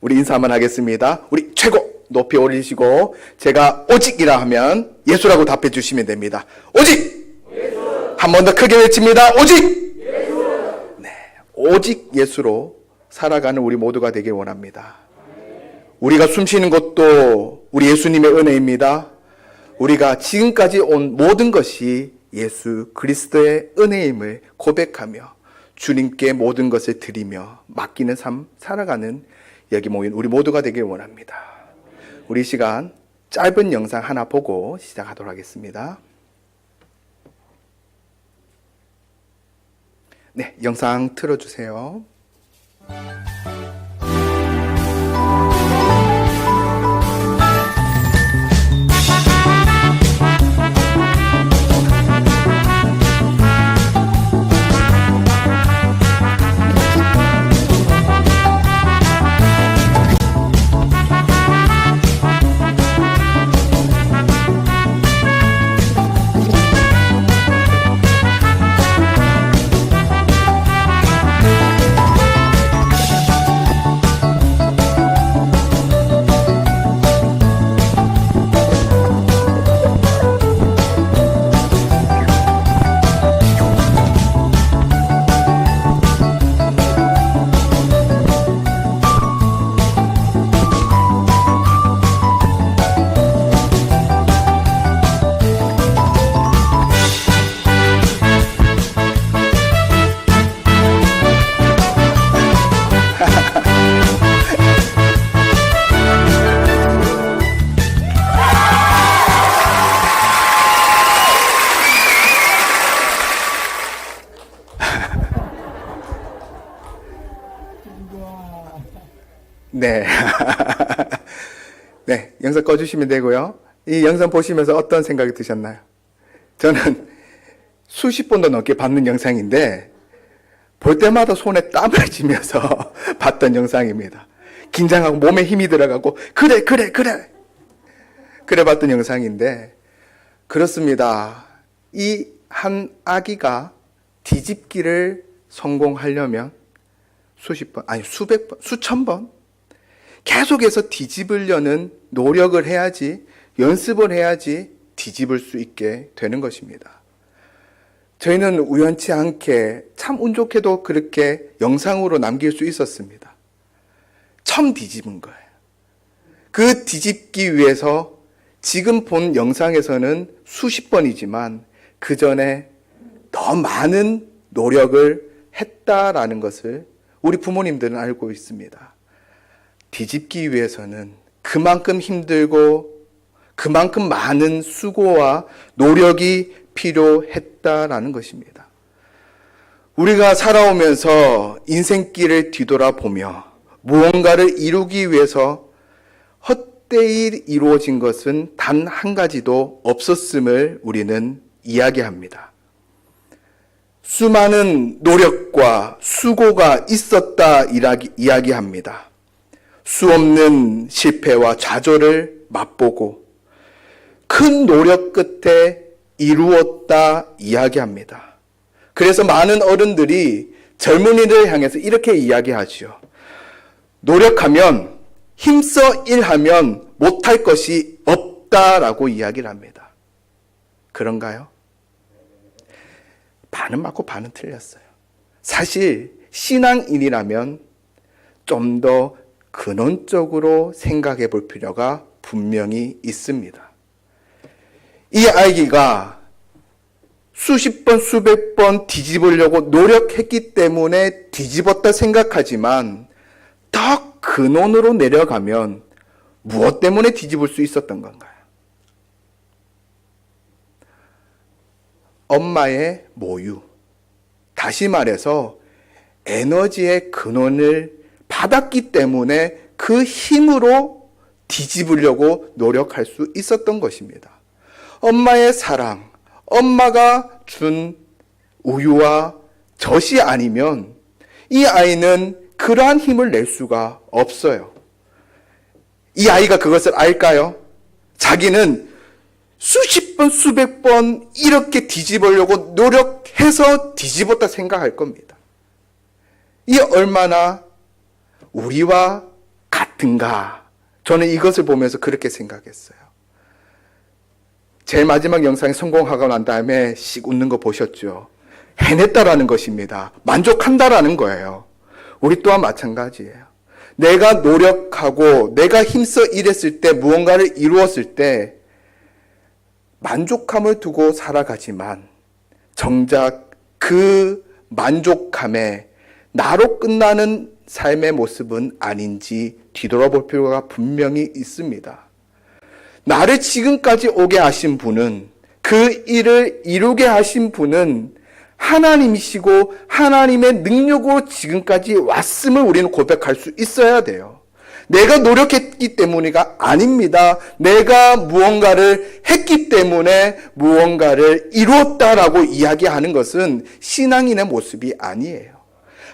우리 인사 한번 하겠습니다. 우리 최고 높이 올리시고 제가 오직이라 하면 예수라고 답해 주시면 됩니다. 오직! 한 번 더 크게 외칩니다. 오직! 네, 오직 예수로 살아가는 우리 모두가 되길 원합니다. 우리가 숨쉬는 것도 우리 예수님의 은혜입니다. 우리가 지금까지 온 모든 것이 예수 그리스도의 은혜임을 고백하며 주님께 모든 것을 드리며 맡기는 삶 살아가는 여기 모인 우리 모두가 되길 원합니다. 우리 시간 짧은 영상 하나 보고 시작하도록 하겠습니다. 네, 영상 틀어주세요. 네. 네, 영상 꺼주시면 되고요. 이 영상 보시면서 어떤 생각이 드셨나요? 저는 수십 번도 넘게 봤는 영상인데 볼 때마다 손에 땀을 쥐면서 봤던 영상입니다. 긴장하고 몸에 힘이 들어가고 그래 봤던 영상인데 그렇습니다. 이 한 아기가 뒤집기를 성공하려면 수십 번, 아니 수백 번, 수천 번 계속해서 뒤집으려는 노력을 해야지, 연습을 해야지 뒤집을 수 있게 되는 것입니다. 저희는 우연치 않게 참 운 좋게도 그렇게 영상으로 남길 수 있었습니다. 처음 뒤집은 거예요. 그 뒤집기 위해서 지금 본 영상에서는 수십 번이지만 그 전에 더 많은 노력을 했다라는 것을 우리 부모님들은 알고 있습니다. 뒤집기 위해서는 그만큼 힘들고 그만큼 많은 수고와 노력이 필요했다라는 것입니다. 우리가 살아오면서 인생길을 뒤돌아보며 무언가를 이루기 위해서 헛되이 이루어진 것은 단 한 가지도 없었음을 우리는 이야기합니다. 수많은 노력과 수고가 있었다 이야기합니다. 수없는 실패와 좌절을 맛보고 큰 노력 끝에 이루었다 이야기합니다. 그래서 많은 어른들이 젊은이들 향해서 이렇게 이야기하죠. 노력하면, 힘써 일하면 못할 것이 없다라고 이야기를 합니다. 그런가요? 반은 맞고 반은 틀렸어요. 사실 신앙인이라면 좀 더 근원적으로 생각해 볼 필요가 분명히 있습니다. 이 아이가 수십 번, 수백 번 뒤집으려고 노력했기 때문에 뒤집었다 생각하지만 더 근원으로 내려가면 무엇 때문에 뒤집을 수 있었던 건가요? 엄마의 모유, 다시 말해서 에너지의 근원을 받았기 때문에 그 힘으로 뒤집으려고 노력할 수 있었던 것입니다. 엄마의 사랑, 엄마가 준 우유와 젖이 아니면 이 아이는 그러한 힘을 낼 수가 없어요. 이 아이가 그것을 알까요? 자기는 수십 번, 수백 번 이렇게 뒤집으려고 노력해서 뒤집었다 생각할 겁니다. 이게 얼마나 우리와 같은가? 저는 이것을 보면서 그렇게 생각했어요. 제일 마지막 영상에 성공하고 난 다음에 씩 웃는 거 보셨죠? 해냈다라는 것입니다. 만족한다라는 거예요. 우리 또한 마찬가지예요. 내가 노력하고 내가 힘써 일했을 때, 무언가를 이루었을 때 만족함을 두고 살아가지만 정작 그 만족함에 나로 끝나는 삶의 모습은 아닌지 뒤돌아볼 필요가 분명히 있습니다. 나를 지금까지 오게 하신 분은, 그 일을 이루게 하신 분은 하나님이시고 하나님의 능력으로 지금까지 왔음을 우리는 고백할 수 있어야 돼요. 내가 노력했기 때문이가 아닙니다. 내가 무언가를 했기 때문에 무언가를 이루었다라고 이야기하는 것은 신앙인의 모습이 아니에요.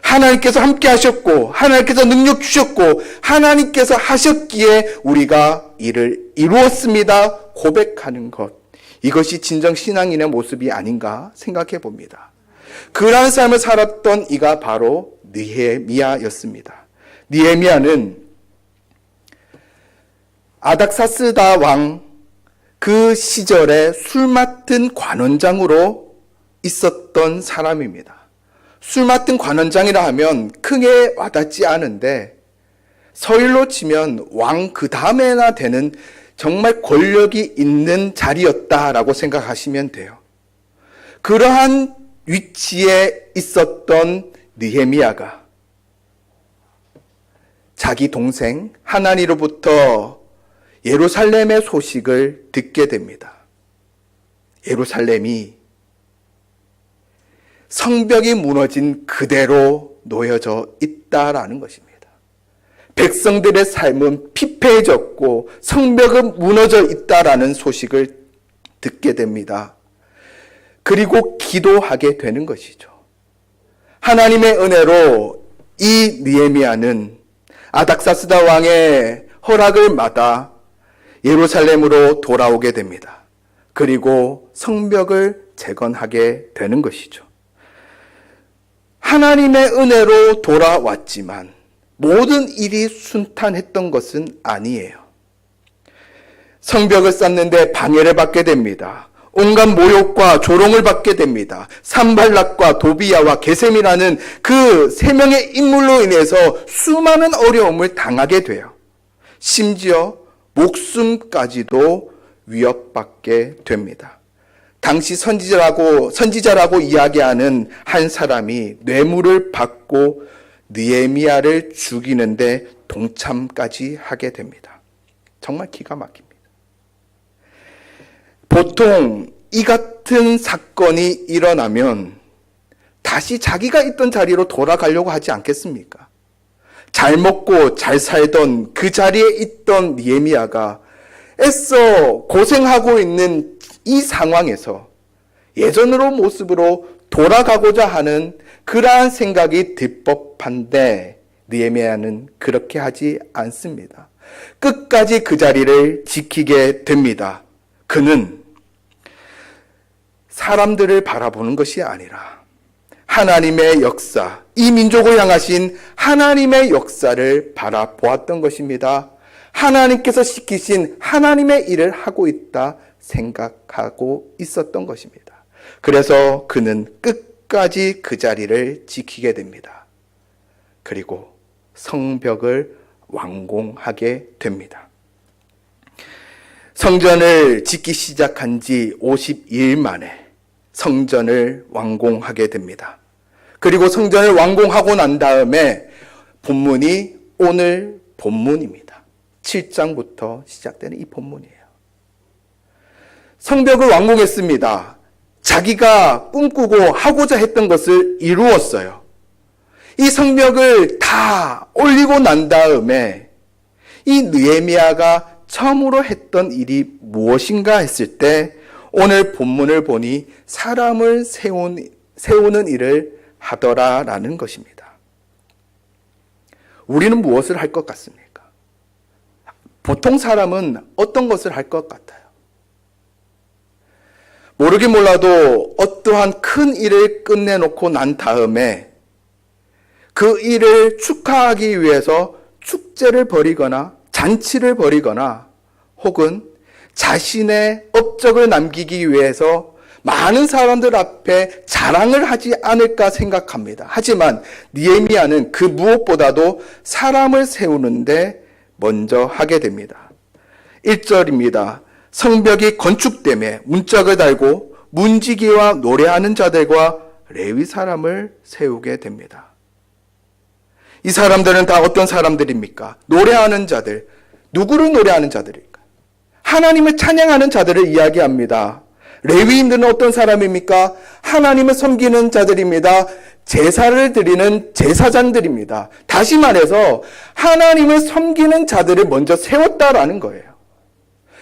하나님께서 함께 하셨고 하나님께서 능력 주셨고 하나님께서 하셨기에 우리가 이를 이루었습니다 고백하는 것, 이것이 진정 신앙인의 모습이 아닌가 생각해 봅니다. 그러한 삶을 살았던 이가 바로 느헤미야였습니다. 느헤미야는 아닥사스다 왕 그 시절에 술 맡은 관원장으로 있었던 사람입니다. 술 맡은 관원장이라 하면 크게 와닿지 않은데 서일로 치면 왕 그 다음에나 되는 정말 권력이 있는 자리였다라고 생각하시면 돼요. 그러한 위치에 있었던 느헤미야가 자기 동생 하나니로부터 예루살렘의 소식을 듣게 됩니다. 예루살렘이 성벽이 무너진 그대로 놓여져 있다라는 것입니다. 백성들의 삶은 피폐해졌고 성벽은 무너져 있다라는 소식을 듣게 됩니다. 그리고 기도하게 되는 것이죠. 하나님의 은혜로 이 느헤미야는 아닥사스다 왕의 허락을 받아 예루살렘으로 돌아오게 됩니다. 그리고 성벽을 재건하게 되는 것이죠. 하나님의 은혜로 돌아왔지만 모든 일이 순탄했던 것은 아니에요. 성벽을 쌓는데 방해를 받게 됩니다. 온갖 모욕과 조롱을 받게 됩니다. 산발락과 도비야와 게셈이라는 그 세 명의 인물로 인해서 수많은 어려움을 당하게 돼요. 심지어 목숨까지도 위협받게 됩니다. 당시 선지자라고 이야기하는 한 사람이 뇌물을 받고 느헤미야를 죽이는데 동참까지 하게 됩니다. 정말 기가 막힙니다. 보통 이 같은 사건이 일어나면 다시 자기가 있던 자리로 돌아가려고 하지 않겠습니까? 잘 먹고 잘 살던 그 자리에 있던 느헤미야가 애써 고생하고 있는 이 상황에서 예전으로 모습으로 돌아가고자 하는 그러한 생각이 들 법한데 느헤미야는 그렇게 하지 않습니다. 끝까지 그 자리를 지키게 됩니다. 그는 사람들을 바라보는 것이 아니라 하나님의 역사, 이 민족을 향하신 하나님의 역사를 바라보았던 것입니다. 하나님께서 시키신 하나님의 일을 하고 있다 생각하고 있었던 것입니다. 그래서 그는 끝까지 그 자리를 지키게 됩니다. 그리고 성벽을 완공하게 됩니다. 성전을 짓기 시작한 지 52일 만에 성전을 완공하게 됩니다. 그리고 성전을 완공하고 난 다음에 본문이 오늘 본문입니다. 7장부터 시작되는 이 본문이에요. 성벽을 완공했습니다. 자기가 꿈꾸고 하고자 했던 것을 이루었어요. 이 성벽을 다 올리고 난 다음에 이 느헤미야가 처음으로 했던 일이 무엇인가 했을 때 오늘 본문을 보니 사람을 세우는 일을 하더라라는 것입니다. 우리는 무엇을 할 것 같습니까? 보통 사람은 어떤 것을 할 것 같아요? 모르긴 몰라도 어떠한 큰 일을 끝내놓고 난 다음에 그 일을 축하하기 위해서 축제를 벌이거나 잔치를 벌이거나 혹은 자신의 업적을 남기기 위해서 많은 사람들 앞에 자랑을 하지 않을까 생각합니다. 하지만 느헤미야는 그 무엇보다도 사람을 세우는데 먼저 하게 됩니다. 1절입니다. 성벽이 건축됨에 문짝을 달고 문지기와 노래하는 자들과 레위 사람을 세우게 됩니다. 이 사람들은 다 어떤 사람들입니까? 노래하는 자들. 누구를 노래하는 자들일까? 하나님을 찬양하는 자들을 이야기합니다. 레위인들은 어떤 사람입니까? 하나님을 섬기는 자들입니다. 제사를 드리는 제사장들입니다. 다시 말해서 하나님을 섬기는 자들을 먼저 세웠다라는 거예요.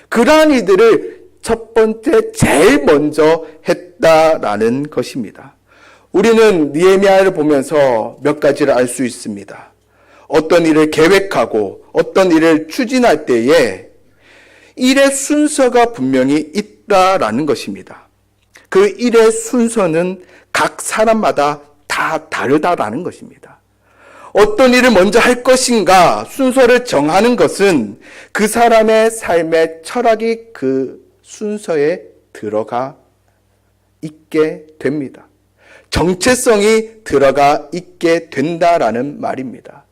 그러한 이들을 첫 번째 제일 먼저 했다라는 것입니다. 우리는 느헤미야를 보면서 몇 가지를 알 수 있습니다. 어떤 일을 계획하고 어떤 일을 추진할 때에 일의 순서가 분명히 있다라는 것입니다. 그 일의 순서는 각 사람마다 다 다르다라는 것입니다. 어떤 일을 먼저 할 것인가 순서를 정하는 것은 그 사람의 삶의 철학이 그 순서에 들어가 있게 됩니다. 정체성이 들어가 있게 된다라는 말입니다.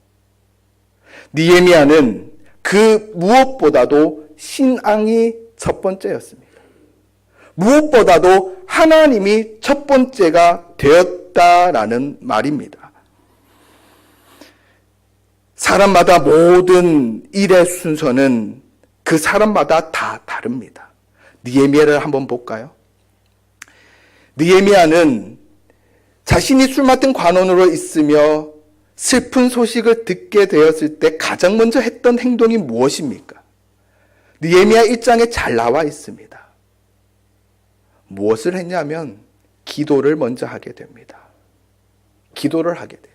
느헤미야는 그 무엇보다도 신앙이 첫 번째였습니다. 무엇보다도 하나님이 첫 번째가 되었다라는 말입니다. 사람마다 모든 일의 순서는 그 사람마다 다 다릅니다. 느헤미야를 한번 볼까요? 느헤미야는 자신이 술 맡은 관원으로 있으며 슬픈 소식을 듣게 되었을 때 가장 먼저 했던 행동이 무엇입니까? 느헤미야 1장에 잘 나와 있습니다. 무엇을 했냐면 기도를 먼저 하게 됩니다. 기도를 하게 돼요.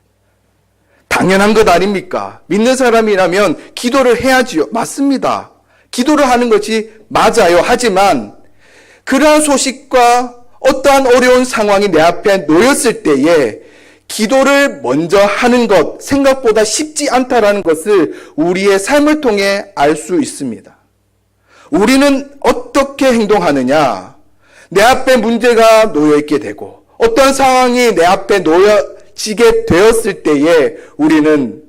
당연한 것 아닙니까? 믿는 사람이라면 기도를 해야지요. 맞습니다. 기도를 하는 것이 맞아요. 하지만 그러한 소식과 어떠한 어려운 상황이 내 앞에 놓였을 때에 기도를 먼저 하는 것 생각보다 쉽지 않다라는 것을 우리의 삶을 통해 알 수 있습니다. 우리는 어떻게 행동하느냐? 내 앞에 문제가 놓여있게 되고 어떤 상황이 내 앞에 놓여지게 되었을 때에 우리는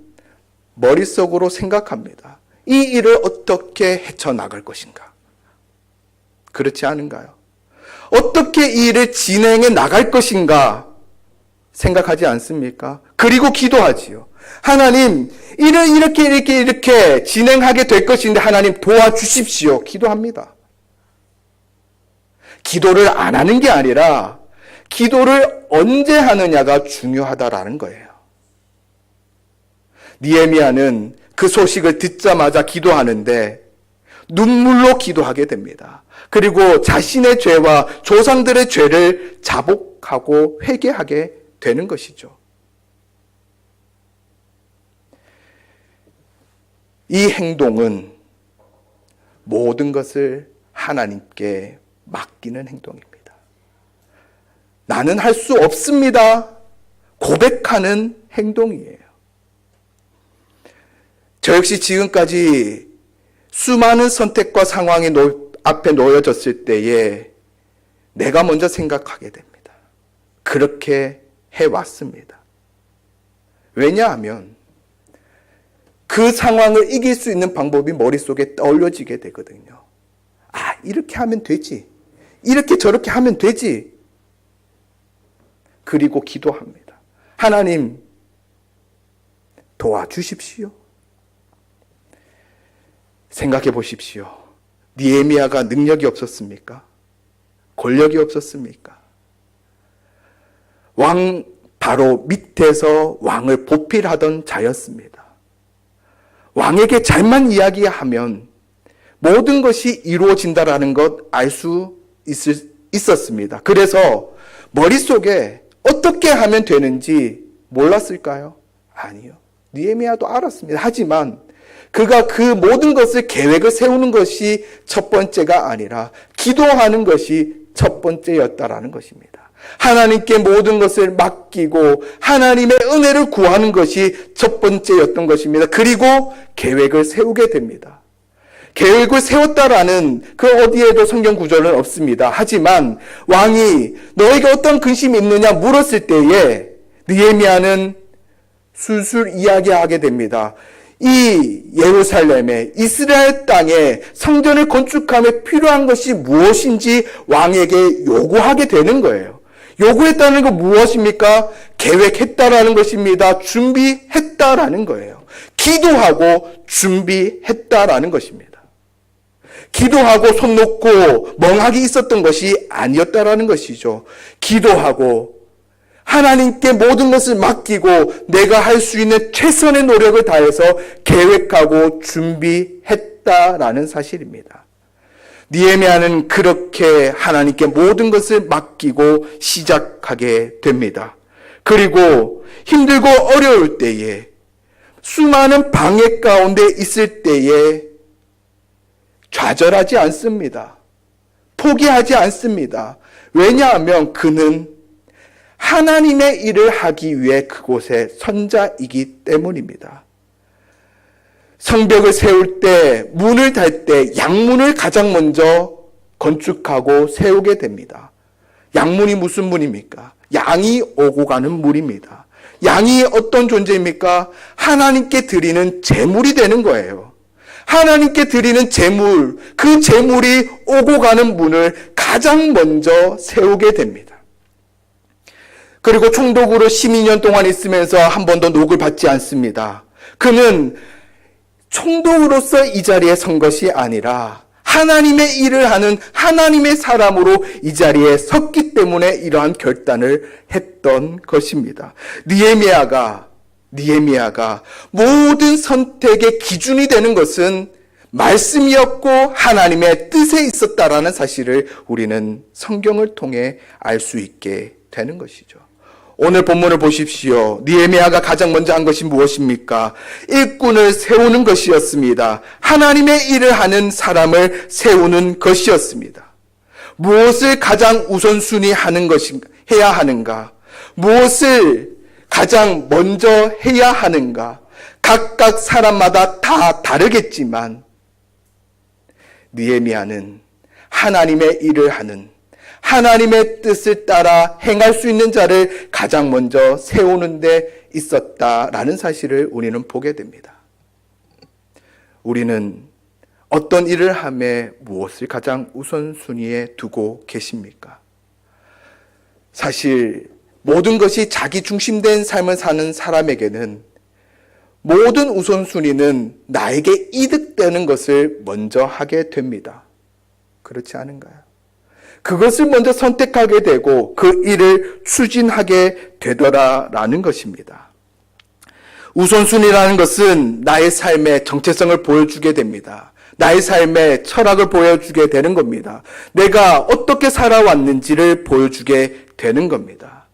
머릿속으로 생각합니다. 이 일을 어떻게 헤쳐나갈 것인가? 그렇지 않은가요? 어떻게 이 일을 진행해 나갈 것인가 생각하지 않습니까? 그리고 기도하지요. 하나님, 일을 이렇게 진행하게 될 것인데 하나님 도와주십시오. 기도합니다. 기도를 안 하는 게 아니라 기도를 언제 하느냐가 중요하다라는 거예요. 느헤미야는 그 소식을 듣자마자 기도하는데 눈물로 기도하게 됩니다. 그리고 자신의 죄와 조상들의 죄를 자복하고 회개하게 되는 것이죠. 이 행동은 모든 것을 하나님께 맡기는 행동입니다. 나는 할 수 없습니다. 고백하는 행동이에요. 저 역시 지금까지 수많은 선택과 상황이 앞에 놓여졌을 때에 내가 먼저 생각하게 됩니다. 그렇게 해왔습니다. 왜냐하면 그 상황을 이길 수 있는 방법이 머릿속에 떠올려지게 되거든요. 아, 이렇게 하면 되지. 이렇게 저렇게 하면 되지. 그리고 기도합니다. 하나님, 도와주십시오. 생각해 보십시오. 느헤미야가 능력이 없었습니까? 권력이 없었습니까? 왕 바로 밑에서 왕을 보필하던 자였습니다. 왕에게 잘만 이야기하면 모든 것이 이루어진다라는 것 알 수 있었습니다. 그래서 머릿속에 어떻게 하면 되는지 몰랐을까요? 아니요. 느헤미야도 알았습니다. 하지만 그가 그 모든 것을 계획을 세우는 것이 첫 번째가 아니라 기도하는 것이 첫 번째였다라는 것입니다. 하나님께 모든 것을 맡기고 하나님의 은혜를 구하는 것이 첫 번째였던 것입니다. 그리고 계획을 세우게 됩니다. 계획을 세웠다라는 그 어디에도 성경 구절은 없습니다. 하지만 왕이 너에게 어떤 근심이 있느냐 물었을 때에 느헤미야는 술술 이야기하게 됩니다. 이 예루살렘에 이스라엘 땅에 성전을 건축함에 필요한 것이 무엇인지 왕에게 요구하게 되는 거예요. 요구했다는 건 무엇입니까? 계획했다라는 것입니다. 준비했다라는 거예요. 기도하고 준비했다라는 것입니다. 기도하고 손 놓고 멍하게 있었던 것이 아니었다라는 것이죠. 기도하고 하나님께 모든 것을 맡기고 내가 할 수 있는 최선의 노력을 다해서 계획하고 준비했다라는 사실입니다. 느헤미야는 그렇게 하나님께 모든 것을 맡기고 시작하게 됩니다. 그리고 힘들고 어려울 때에 수많은 방해 가운데 있을 때에 좌절하지 않습니다. 포기하지 않습니다. 왜냐하면 그는 하나님의 일을 하기 위해 그곳에 선자이기 때문입니다. 성벽을 세울 때, 문을 달 때 양문을 가장 먼저 건축하고 세우게 됩니다. 양문이 무슨 문입니까? 양이 오고 가는 문입니다. 양이 어떤 존재입니까? 하나님께 드리는 제물이 되는 거예요. 하나님께 드리는 제물, 그 제물이 오고 가는 문을 가장 먼저 세우게 됩니다. 그리고 총독으로 12년 동안 있으면서 한 번도 녹을 받지 않습니다. 그는 총독으로서 이 자리에 선 것이 아니라 하나님의 일을 하는 하나님의 사람으로 이 자리에 섰기 때문에 이러한 결단을 했던 것입니다. 느헤미야가 모든 선택의 기준이 되는 것은 말씀이었고 하나님의 뜻에 있었다라는 사실을 우리는 성경을 통해 알 수 있게 되는 것이죠. 오늘 본문을 보십시오. 느헤미야가 가장 먼저 한 것이 무엇입니까? 일꾼을 세우는 것이었습니다. 하나님의 일을 하는 사람을 세우는 것이었습니다. 무엇을 가장 우선순위 해야 하는가? 무엇을 가장 먼저 해야 하는가? 각각 사람마다 다 다르겠지만 느헤미야는 하나님의 일을 하는 하나님의 뜻을 따라 행할 수 있는 자를 가장 먼저 세우는 데 있었다라는 사실을 우리는 보게 됩니다. 우리는 어떤 일을 하며 무엇을 가장 우선순위에 두고 계십니까? 사실 모든 것이 자기 중심된 삶을 사는 사람에게는 모든 우선순위는 나에게 이득되는 것을 먼저 하게 됩니다. 그렇지 않은가요? 그것을 먼저 선택하게 되고 그 일을 추진하게 되더라라는 것입니다. 우선순위라는 것은 나의 삶의 정체성을 보여주게 됩니다. 나의 삶의 철학을 보여주게 되는 겁니다. 내가 어떻게 살아왔는지를 보여주게 되는 겁니다.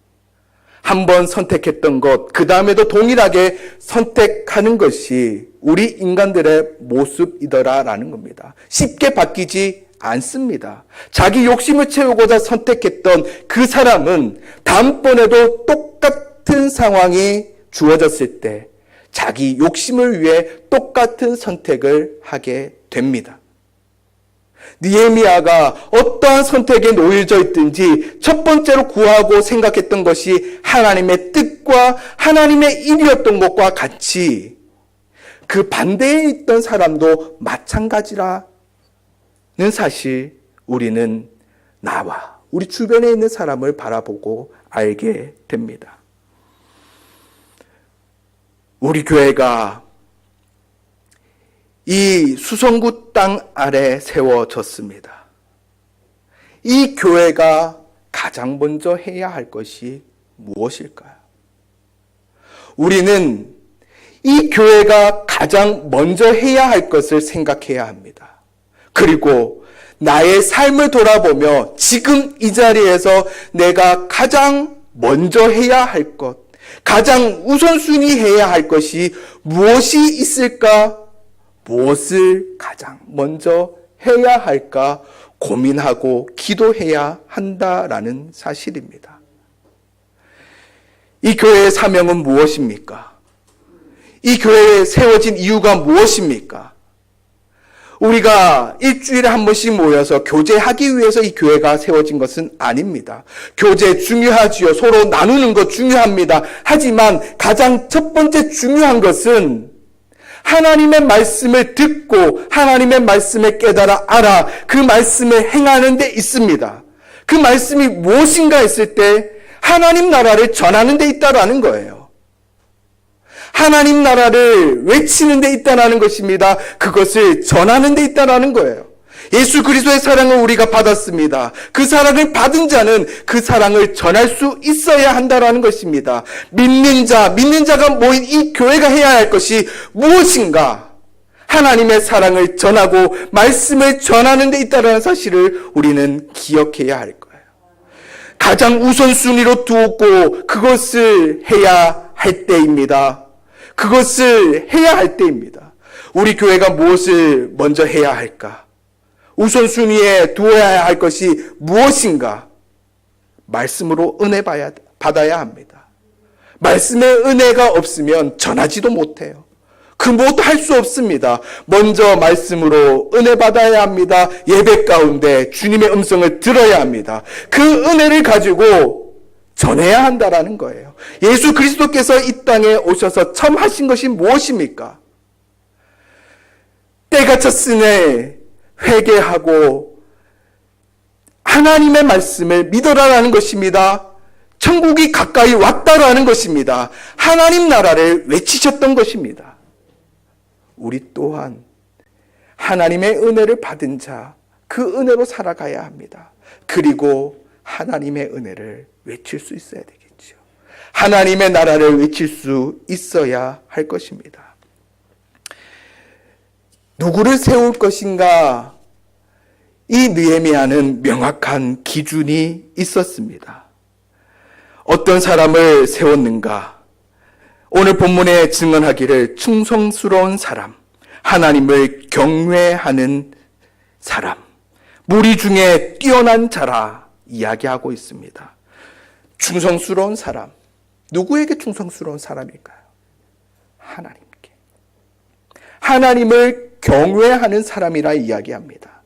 한번 선택했던 것, 그 다음에도 동일하게 선택하는 것이 우리 인간들의 모습이더라라는 겁니다. 쉽게 바뀌지 않습니다. 자기 욕심을 채우고자 선택했던 그 사람은 다음번에도 똑같은 상황이 주어졌을 때 자기 욕심을 위해 똑같은 선택을 하게 됩니다. 느헤미야가 어떠한 선택에 놓여져 있든지 첫 번째로 구하고 생각했던 것이 하나님의 뜻과 하나님의 일이었던 것과 같이 그 반대에 있던 사람도 마찬가지라는 사실 우리는 나와 우리 주변에 있는 사람을 바라보고 알게 됩니다. 우리 교회가 이 수성구 땅 아래 세워졌습니다. 이 교회가 가장 먼저 해야 할 것이 무엇일까요? 우리는 이 교회가 가장 먼저 해야 할 것을 생각해야 합니다. 그리고 나의 삶을 돌아보며 지금 이 자리에서 내가 가장 먼저 해야 할 것, 가장 우선순위 해야 할 것이 무엇이 있을까? 무엇을 가장 먼저 해야 할까 고민하고 기도해야 한다라는 사실입니다. 이 교회의 사명은 무엇입니까? 이 교회에 세워진 이유가 무엇입니까? 우리가 일주일에 한 번씩 모여서 교제하기 위해서 이 교회가 세워진 것은 아닙니다. 교제 중요하지요. 서로 나누는 것 중요합니다. 하지만 가장 첫 번째 중요한 것은 하나님의 말씀을 듣고 하나님의 말씀을 깨달아 알아 그 말씀을 행하는 데 있습니다. 그 말씀이 무엇인가 했을 때 하나님 나라를 전하는 데 있다라는 거예요. 하나님 나라를 외치는 데 있다라는 것입니다. 그것을 전하는 데 있다라는 거예요. 예수 그리스도의 사랑을 우리가 받았습니다. 그 사랑을 받은 자는 그 사랑을 전할 수 있어야 한다라는 것입니다. 믿는 자가 모인 이 교회가 해야 할 것이 무엇인가? 하나님의 사랑을 전하고 말씀을 전하는 데 있다라는 사실을 우리는 기억해야 할 거예요. 가장 우선순위로 두고 그것을 해야 할 때입니다. 그것을 해야 할 때입니다. 우리 교회가 무엇을 먼저 해야 할까? 우선순위에 두어야 할 것이 무엇인가? 말씀으로 은혜 받아야 합니다. 말씀의 은혜가 없으면 전하지도 못해요. 그 무엇도 할 수 없습니다. 먼저 말씀으로 은혜 받아야 합니다. 예배 가운데 주님의 음성을 들어야 합니다. 그 은혜를 가지고 전해야 한다라는 거예요. 예수 그리스도께서 이 땅에 오셔서 처음 하신 것이 무엇입니까? 때가 찼으니 회개하고 하나님의 말씀을 믿어라라는 것입니다. 천국이 가까이 왔다라는 것입니다. 하나님 나라를 외치셨던 것입니다. 우리 또한 하나님의 은혜를 받은 자, 그 은혜로 살아가야 합니다. 그리고 하나님의 은혜를 외칠 수 있어야 되겠죠. 하나님의 나라를 외칠 수 있어야 할 것입니다. 누구를 세울 것인가? 이 느헤미야는 명확한 기준이 있었습니다. 어떤 사람을 세웠는가? 오늘 본문에 증언하기를 충성스러운 사람, 하나님을 경외하는 사람, 무리 중에 뛰어난 자라 이야기하고 있습니다. 충성스러운 사람, 누구에게 충성스러운 사람일까요? 하나님께. 하나님을 경외하는 사람이라 이야기합니다.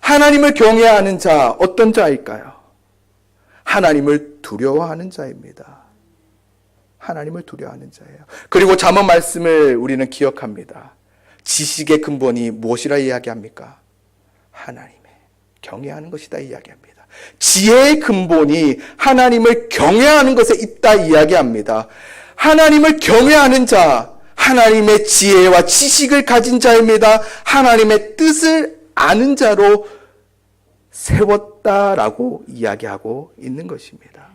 하나님을 경외하는 자, 어떤 자일까요? 하나님을 두려워하는 자입니다. 하나님을 두려워하는 자예요. 그리고 잠언 말씀을 우리는 기억합니다. 지식의 근본이 무엇이라 이야기합니까? 하나님의 경외하는 것이다 이야기합니다. 지혜의 근본이 하나님을 경외하는 것에 있다 이야기합니다. 하나님을 경외하는 자, 하나님의 지혜와 지식을 가진 자입니다. 하나님의 뜻을 아는 자로 세웠다라고 이야기하고 있는 것입니다.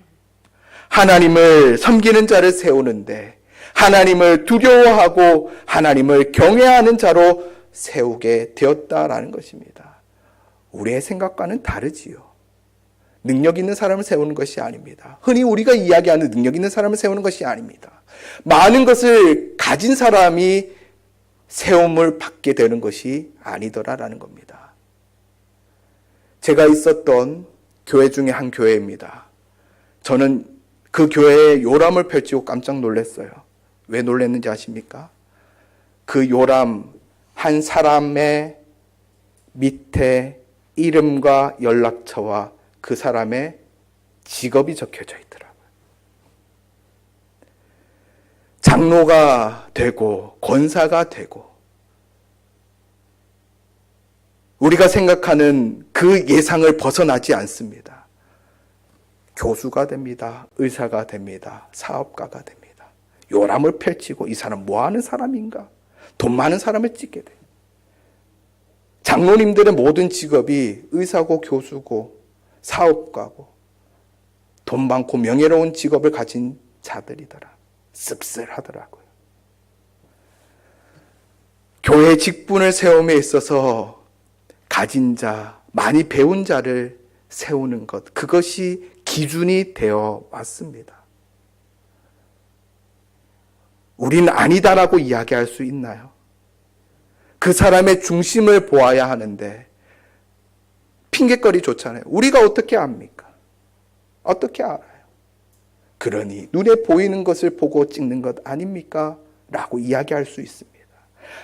하나님을 섬기는 자를 세우는데 하나님을 두려워하고 하나님을 경외하는 자로 세우게 되었다라는 것입니다. 우리의 생각과는 다르지요. 능력 있는 사람을 세우는 것이 아닙니다. 흔히 우리가 이야기하는 능력 있는 사람을 세우는 것이 아닙니다. 많은 것을 가진 사람이 세움을 받게 되는 것이 아니더라라는 겁니다. 제가 있었던 교회 중에 한 교회입니다. 저는 그 교회에 요람을 펼치고 깜짝 놀랐어요. 왜 놀랐는지 아십니까? 그 요람 한 사람의 밑에 이름과 연락처와 그 사람의 직업이 적혀져 있더라고요. 장로가 되고 권사가 되고 우리가 생각하는 그 예상을 벗어나지 않습니다. 교수가 됩니다. 의사가 됩니다. 사업가가 됩니다. 요람을 펼치고 이 사람 뭐 하는 사람인가? 돈 많은 사람을 찍게 돼요. 장로님들의 모든 직업이 의사고 교수고 사업가고 돈 많고 명예로운 직업을 가진 자들이더라. 씁쓸하더라고요. 교회 직분을 세움에 있어서 가진 자, 많이 배운 자를 세우는 것, 그것이 기준이 되어 왔습니다. 우린 아니다라고 이야기할 수 있나요? 그 사람의 중심을 보아야 하는데 핑계거리 좋잖아요. 우리가 어떻게 압니까? 어떻게 알아요? 그러니 눈에 보이는 것을 보고 찍는 것 아닙니까? 라고 이야기할 수 있습니다.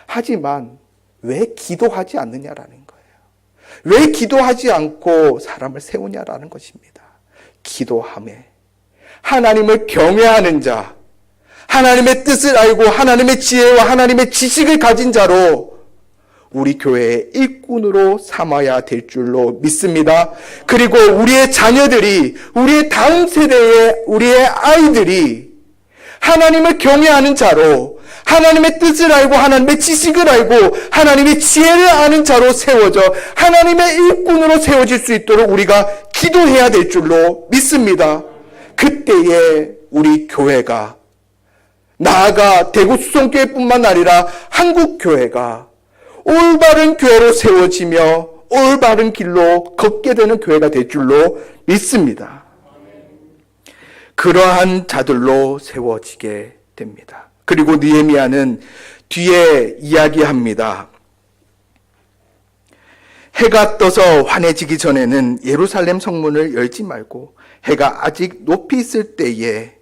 하지만 왜 기도하지 않느냐라는 거예요. 왜 기도하지 않고 사람을 세우냐라는 것입니다. 기도함에 하나님을 경외하는 자, 하나님의 뜻을 알고 하나님의 지혜와 하나님의 지식을 가진 자로 우리 교회의 일꾼으로 삼아야 될 줄로 믿습니다. 그리고 우리의 자녀들이, 우리의 다음 세대의 우리의 아이들이 하나님을 경외하는 자로, 하나님의 뜻을 알고 하나님의 지식을 알고 하나님의 지혜를 아는 자로 세워져 하나님의 일꾼으로 세워질 수 있도록 우리가 기도해야 될 줄로 믿습니다. 그때에 우리 교회가, 나아가 대구 수성교회뿐만 아니라 한국교회가 올바른 교회로 세워지며 올바른 길로 걷게 되는 교회가 될 줄로 믿습니다. 그러한 자들로 세워지게 됩니다. 그리고 느헤미야는 뒤에 이야기합니다. 해가 떠서 환해지기 전에는 예루살렘 성문을 열지 말고 해가 아직 높이 있을 때에,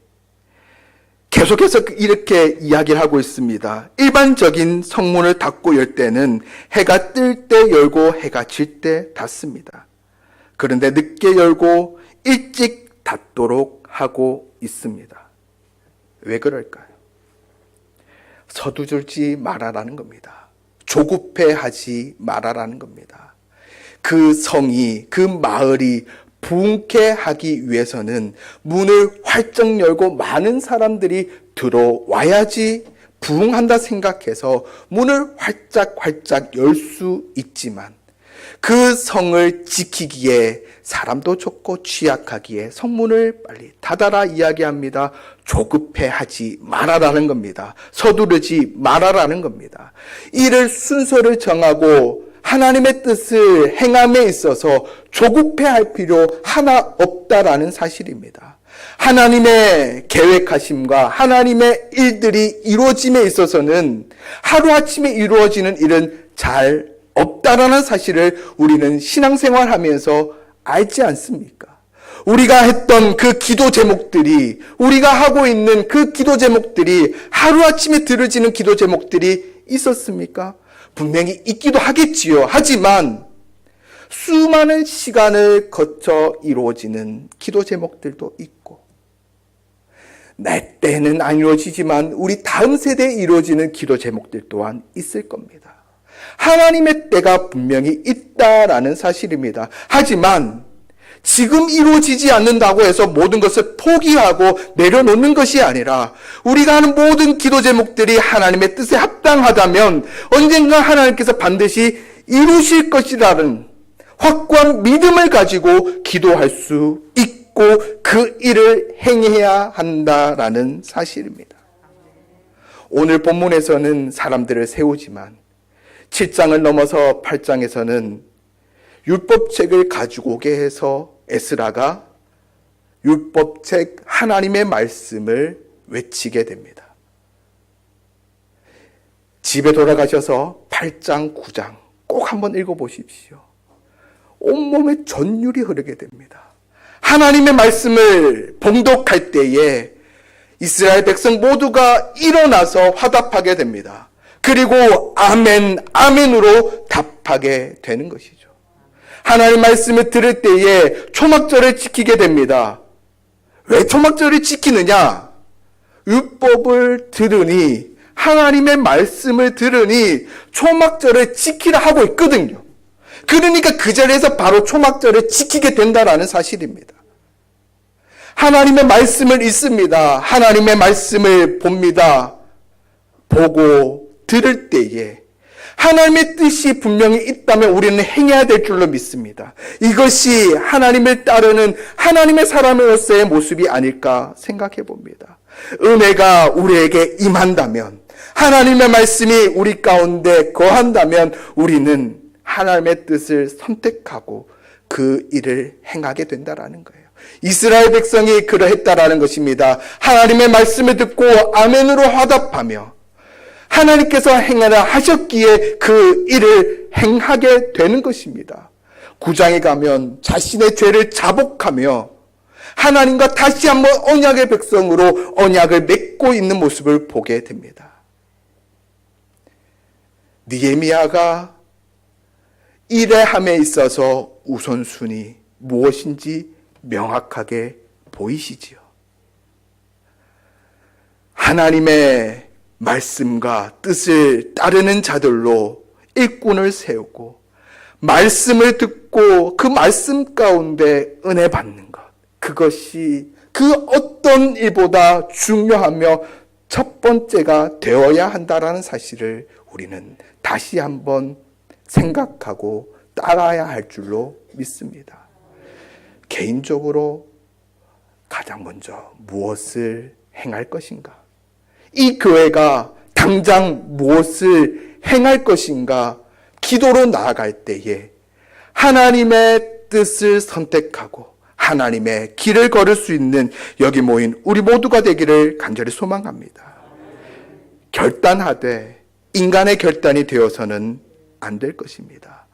계속해서 이렇게 이야기를 하고 있습니다. 일반적인 성문을 닫고 열 때는 해가 뜰 때 열고 해가 질 때 닫습니다. 그런데 늦게 열고 일찍 닫도록 하고 있습니다. 왜 그럴까요? 서두르지 말아라는 겁니다. 조급해하지 말아라는 겁니다. 그 성이, 그 마을이 부흥케 하기 위해서는 문을 활짝 열고 많은 사람들이 들어와야지 부흥한다 생각해서 문을 활짝 열 수 있지만, 그 성을 지키기에 사람도 적고 취약하기에 성문을 빨리 닫아라 이야기합니다. 조급해하지 말아라는 겁니다. 서두르지 말아라는 겁니다. 이를 순서를 정하고 하나님의 뜻을 행함에 있어서 조급해할 필요 하나 없다라는 사실입니다. 하나님의 계획하심과 하나님의 일들이 이루어짐에 있어서는 하루아침에 이루어지는 일은 잘 없다라는 사실을 우리는 신앙생활하면서 알지 않습니까? 우리가 했던 그 기도 제목들이, 우리가 하고 있는 그 기도 제목들이 하루아침에 들어지는 기도 제목들이 있었습니까? 분명히 있기도 하겠지요. 하지만 수많은 시간을 거쳐 이루어지는 기도 제목들도 있고, 내 때는 안 이루어지지만 우리 다음 세대에 이루어지는 기도 제목들 또한 있을 겁니다. 하나님의 때가 분명히 있다라는 사실입니다. 하지만 지금 이루어지지 않는다고 해서 모든 것을 포기하고 내려놓는 것이 아니라, 우리가 하는 모든 기도 제목들이 하나님의 뜻에 합당하다면 언젠가 하나님께서 반드시 이루실 것이라는 확고한 믿음을 가지고 기도할 수 있고 그 일을 행해야 한다라는 사실입니다. 오늘 본문에서는 사람들을 세우지만 7장을 넘어서 8장에서는 율법책을 가지고 오게 해서 에스라가 율법책 하나님의 말씀을 외치게 됩니다. 집에 돌아가셔서 8장, 9장 꼭 한번 읽어보십시오. 온몸에 전율이 흐르게 됩니다. 하나님의 말씀을 봉독할 때에 이스라엘 백성 모두가 일어나서 화답하게 됩니다. 그리고 아멘, 아멘으로 답하게 되는 것이죠. 하나님의 말씀을 들을 때에 초막절을 지키게 됩니다. 왜 초막절을 지키느냐? 율법을 들으니, 하나님의 말씀을 들으니 초막절을 지키라 하고 있거든요. 그러니까 그 자리에서 바로 초막절을 지키게 된다라는 사실입니다. 하나님의 말씀을 읽습니다. 하나님의 말씀을 봅니다. 보고 들을 때에 하나님의 뜻이 분명히 있다면 우리는 행해야 될 줄로 믿습니다. 이것이 하나님을 따르는 하나님의 사람으로서의 모습이 아닐까 생각해 봅니다. 은혜가 우리에게 임한다면, 하나님의 말씀이 우리 가운데 거한다면 우리는 하나님의 뜻을 선택하고 그 일을 행하게 된다라는 거예요. 이스라엘 백성이 그러했다라는 것입니다. 하나님의 말씀을 듣고 아멘으로 화답하며 하나님께서 행하라 하셨기에 그 일을 행하게 되는 것입니다. 9장에 가면 자신의 죄를 자복하며 하나님과 다시 한번 언약의 백성으로 언약을 맺고 있는 모습을 보게 됩니다. 느헤미야가 일의 함에 있어서 우선순위 무엇인지 명확하게 보이시지요. 하나님의 말씀과 뜻을 따르는 자들로 일꾼을 세우고 말씀을 듣고 그 말씀 가운데 은혜 받는 것, 그것이 그 어떤 일보다 중요하며 첫 번째가 되어야 한다라는 사실을 우리는 다시 한번 생각하고 따라야 할 줄로 믿습니다. 개인적으로 가장 먼저 무엇을 행할 것인가? 이 교회가 당장 무엇을 행할 것인가? 기도로 나아갈 때에 하나님의 뜻을 선택하고 하나님의 길을 걸을 수 있는 여기 모인 우리 모두가 되기를 간절히 소망합니다. 결단하되 인간의 결단이 되어서는 안 될 것입니다.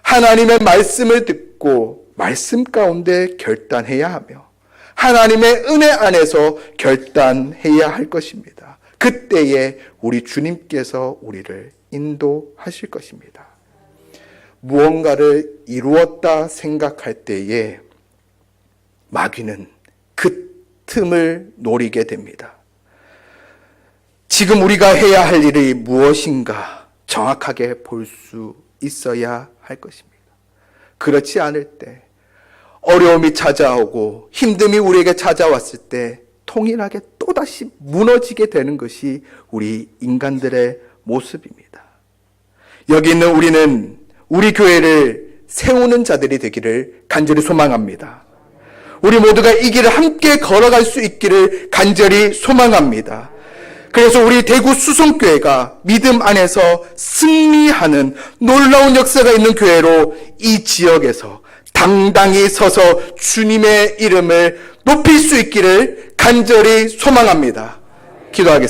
하나님의 말씀을 듣고 말씀 가운데 결단해야 하며 하나님의 은혜 안에서 결단해야 할 것입니다. 그때에 우리 주님께서 우리를 인도하실 것입니다. 무언가를 이루었다 생각할 때에 마귀는 그 틈을 노리게 됩니다. 지금 우리가 해야 할 일이 무엇인가 정확하게 볼 수 있어야 할 것입니다. 그렇지 않을 때 어려움이 찾아오고 힘듦이 우리에게 찾아왔을 때 통일하게 또다시 무너지게 되는 것이 우리 인간들의 모습입니다. 여기 있는 우리는 우리 교회를 세우는 자들이 되기를 간절히 소망합니다. 우리 모두가 이 길을 함께 걸어갈 수 있기를 간절히 소망합니다. 그래서 우리 대구 수성교회가 믿음 안에서 승리하는 놀라운 역사가 있는 교회로 이 지역에서 당당히 서서 주님의 이름을 높일 수 있기를 간절히 소망합니다. 기도하겠습니다.